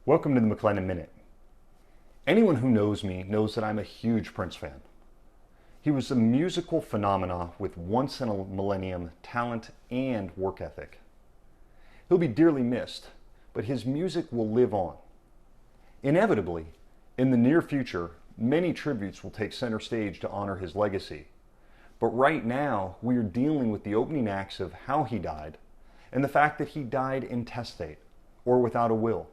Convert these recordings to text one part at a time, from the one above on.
Welcome to the McClendon Minute. Anyone who knows me knows that I'm a huge Prince fan. He was a musical phenomena with once-in-a-millennium talent and work ethic. He'll be dearly missed, but his music will live on. Inevitably, in the near future, many tributes will take center stage to honor his legacy. But right now, we are dealing with the opening acts of how he died and the fact that he died intestate, or without a will.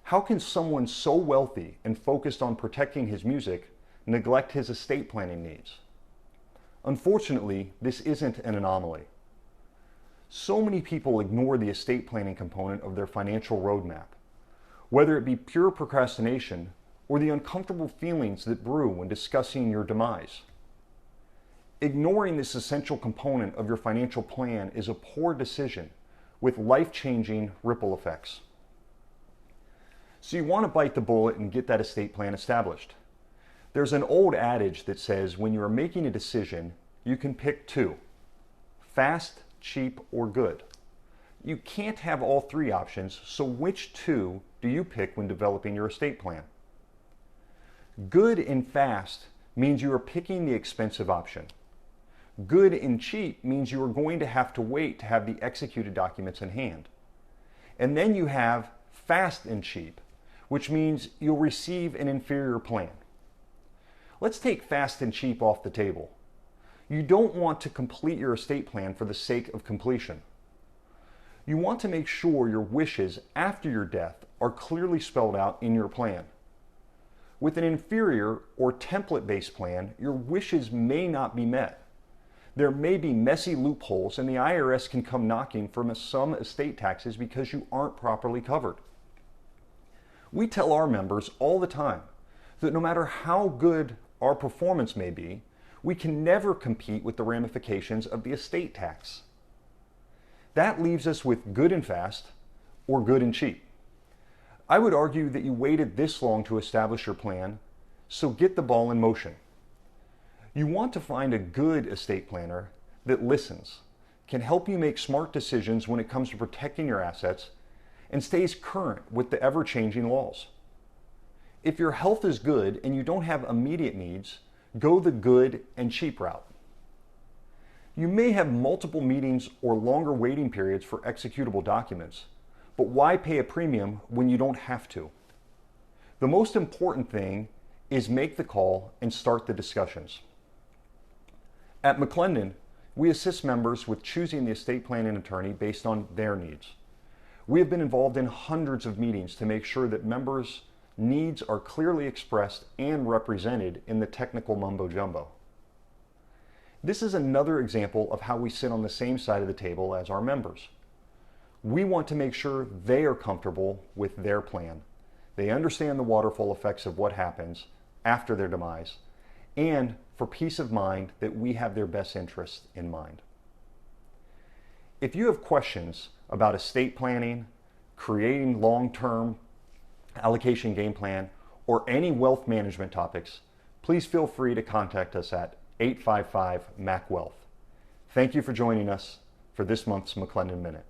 How can someone so wealthy and focused on protecting his music neglect his estate planning needs? Unfortunately, this isn't an anomaly. So many people ignore the estate planning component of their financial roadmap, whether it be pure procrastination or the uncomfortable feelings that brew when discussing your demise. Ignoring this essential component of your financial plan is a poor decision with life-changing ripple effects. So you want to bite the bullet and get that estate plan established. There's an old adage that says when you are making a decision, you can pick two: fast, cheap, or good. You can't have all three options, so which two do you pick when developing your estate plan? Good and fast means you are picking the expensive option. Good and cheap means you are going to have to wait to have the executed documents in hand. And then you have fast and cheap, which means you'll receive an inferior plan. Let's take fast and cheap off the table. You don't want to complete your estate plan for the sake of completion. You want to make sure your wishes after your death are clearly spelled out in your plan. With an inferior or template-based plan, your wishes may not be met. There may be messy loopholes and the IRS can come knocking for some estate taxes because you aren't properly covered. We tell our members all the time that no matter how good our performance may be, we can never compete with the ramifications of the estate tax. That leaves us with good and fast or good and cheap. I would argue that you waited this long to establish your plan, so get the ball in motion. You want to find a good estate planner that listens, can help you make smart decisions when it comes to protecting your assets, and stays current with the ever-changing laws. If your health is good and you don't have immediate needs, go the good and cheap route. You may have multiple meetings or longer waiting periods for executable documents, but why pay a premium when you don't have to? The most important thing is make the call and start the discussions. At McClendon, we assist members with choosing the estate planning attorney based on their needs. We have been involved in hundreds of meetings to make sure that members' needs are clearly expressed and represented in the technical mumbo-jumbo. This is another example of how we sit on the same side of the table as our members. We want to make sure they are comfortable with their plan. They understand the waterfall effects of what happens after their demise, and for peace of mind that we have their best interests in mind. If you have questions about estate planning, creating long-term allocation game plan, or any wealth management topics, please feel free to contact us at 855-MAC-WEALTH. Thank you for joining us for this month's McClendon Minute.